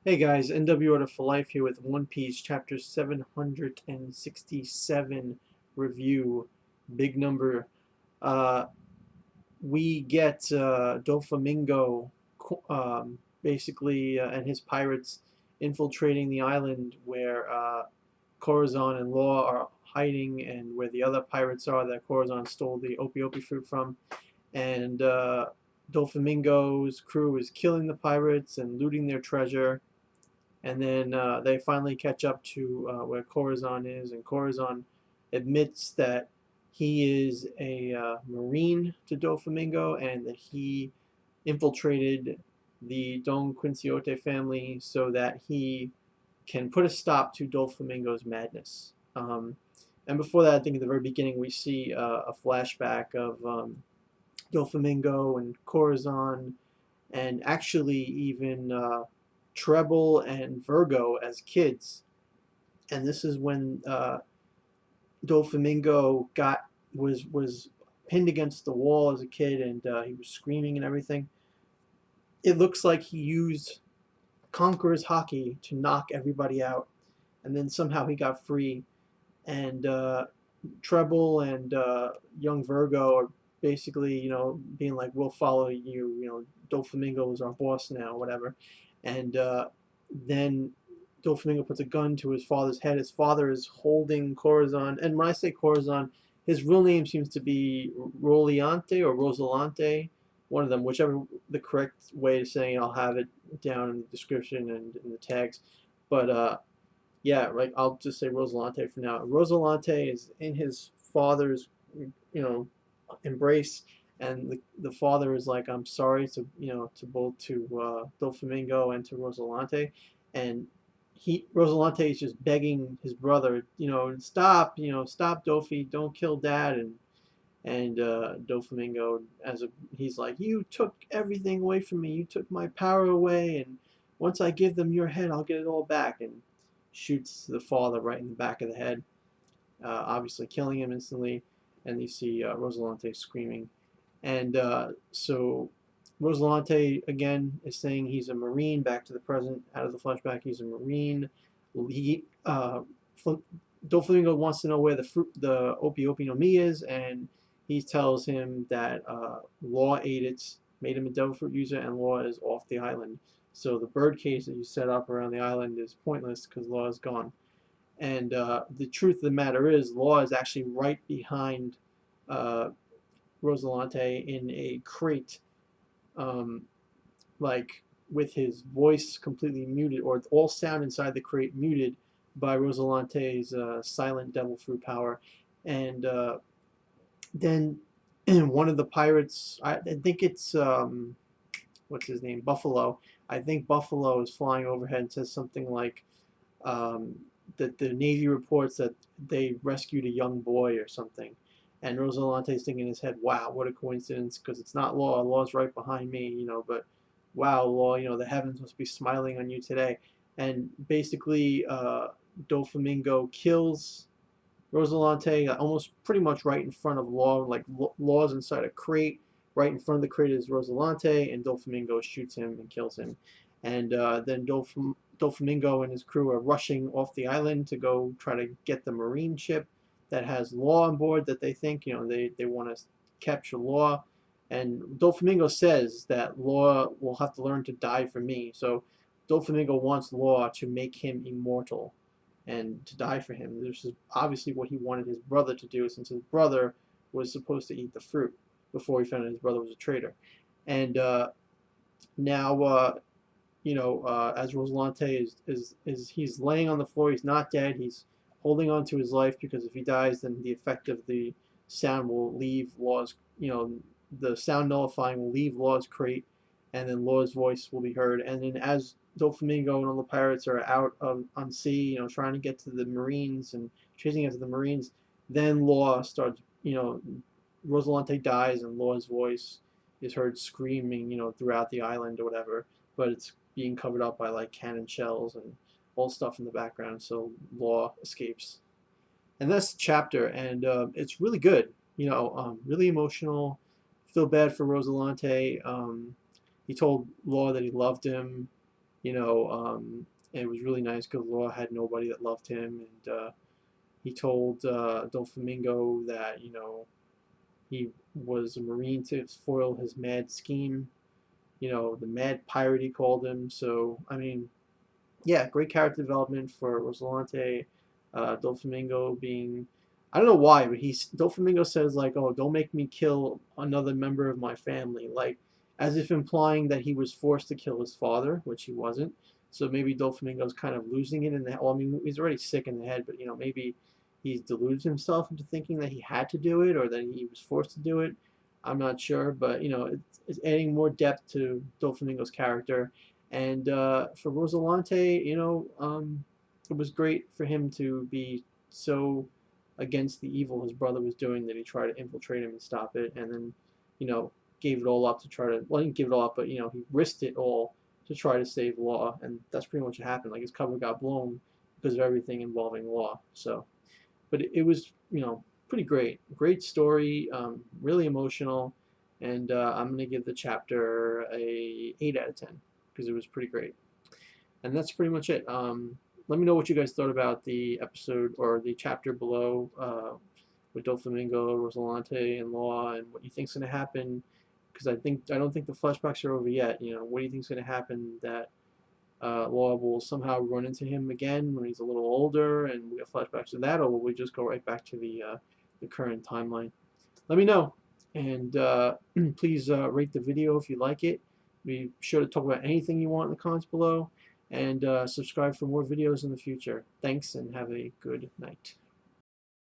Hey guys, NW Order for Life here with One Piece Chapter 767 review. Big number. Uh, we get Doflamingo basically and his pirates infiltrating the island where Corazon and Law are hiding and where the other pirates are that Corazon stole the Opie fruit from. And Doflamingo's crew is killing the pirates and looting their treasure, and then they finally catch up to where Corazon is, and Corazon admits that he is a Marine to Doflamingo and that he infiltrated the Don Quixote family so that he can put a stop to Doflamingo's madness. And before that, I think at the very beginning, we see a flashback of Doflamingo and Corazon, and actually even Treble and Virgo as kids. And this is when Doflamingo was pinned against the wall as a kid, and he was screaming and everything. It looks like he used Conquerors Haki to knock everybody out, and then somehow he got free. And Treble and young Virgo are basically, being like, "We'll follow you." Doflamingo is our boss now, whatever. And then Doflamingo puts a gun to his father's head. His father is holding Corazon, and when I say Corazon, his real name seems to be Roliante or Rosalante, one of them, whichever the correct way of saying it. I'll have it down in the description and in the tags. But yeah, right. I'll just say Rosalante for now. Rosalante is in his father's, embrace, and the father is like, "I'm sorry to to both Doflamingo and to Rosalante," and Rosalante is just begging his brother, stop, stop, Dofi, don't kill Dad, and Doflamingo, he's like, "You took everything away from me. You took my power away, and once I give them your head, I'll get it all back." And shoots the father right in the back of the head, obviously killing him instantly. And you see Rosalante screaming. And so Rosalante again is saying he's a Marine. Back to the present, out of the flashback, he's a Marine. He Doflamingo wants to know where the Opie no Mi is, and he tells him that Law ate it, made him a devil fruit user, and Law is off the island. So the bird cage that you set up around the island is pointless because Law is gone. And the truth of the matter is, Law is actually right behind uh, Rosalante in a crate, um, like with his voice completely muted, or all sound inside the crate muted by Rosalante's silent devil fruit power. And then one of the pirates, I think it's what's his name, Buffalo. I think Buffalo is flying overhead and says something like um, that the Navy reports that they rescued a young boy or something. And Rosalante's thinking in his head, "Wow, what a coincidence, because it's not Law. Law's right behind me, but wow, Law, the heavens must be smiling on you today." And basically, Doflamingo kills Rosalante almost pretty much right in front of Law. Like, Law's inside a crate. Right in front of the crate is Rosalante, and Doflamingo shoots him and kills him. And then Doflamingo and his crew are rushing off the island to go try to get the Marine ship that has Law on board, that they think, they want to capture Law. And Doflamingo says that Law will have to learn to die for me. So Doflamingo wants Law to make him immortal and to die for him. This is obviously what he wanted his brother to do, since his brother was supposed to eat the fruit before he found out his brother was a traitor. And now, as Rosalante is he's laying on the floor. He's not dead. He's holding on to his life, because if he dies, then the effect of the sound will leave Law's. The sound nullifying will leave Law's crate, and then Law's voice will be heard. And then as Doflamingo and all the pirates are out on sea, trying to get to the Marines and chasing after the Marines, then Law starts. Rosalante dies, and Law's voice is heard screaming, throughout the island or whatever. But it's being covered up by like cannon shells and all stuff in the background, so Law escapes. And that's the chapter, and it's really good. Really emotional. Feel bad for Rosalante. He told Law that he loved him, it was really nice because Law had nobody that loved him, and he told Doflamingo that he was a Marine to foil his mad scheme. The mad pirate he called him. So I mean, yeah, great character development for Rosinante. Doflamingo being, I don't know why, but Doflamingo says like, "Oh, don't make me kill another member of my family," like as if implying that he was forced to kill his father, which he wasn't. So maybe Doflamingo's kind of losing it in the. Well, I mean, he's already sick in the head, but maybe he's deluded himself into thinking that he had to do it or that he was forced to do it. I'm not sure, but it's adding more depth to Doflamingo's character. And for Rosinante, it was great for him to be so against the evil his brother was doing that he tried to infiltrate him and stop it, and then, you know, gave it all up to try to, well, he didn't give it all up, but, he risked it all to try to save Law, and that's pretty much what happened. Like, his cover got blown because of everything involving Law. So, but it was, pretty great. Great story, really emotional, and I'm going to give the chapter a 8 out of 10 because it was pretty great. And that's pretty much it. Let me know what you guys thought about the episode or the chapter below with Doflamingo, Rosinante, and Law, and what you think's going to happen. Because I don't think the flashbacks are over yet. What do you think's going to happen that Law will somehow run into him again when he's a little older, and we get flashbacks to that, or will we just go right back to the current timeline? Let me know, and please rate the video if you like it. Be sure to talk about anything you want in the comments below, and subscribe for more videos in the future. Thanks, and have a good night.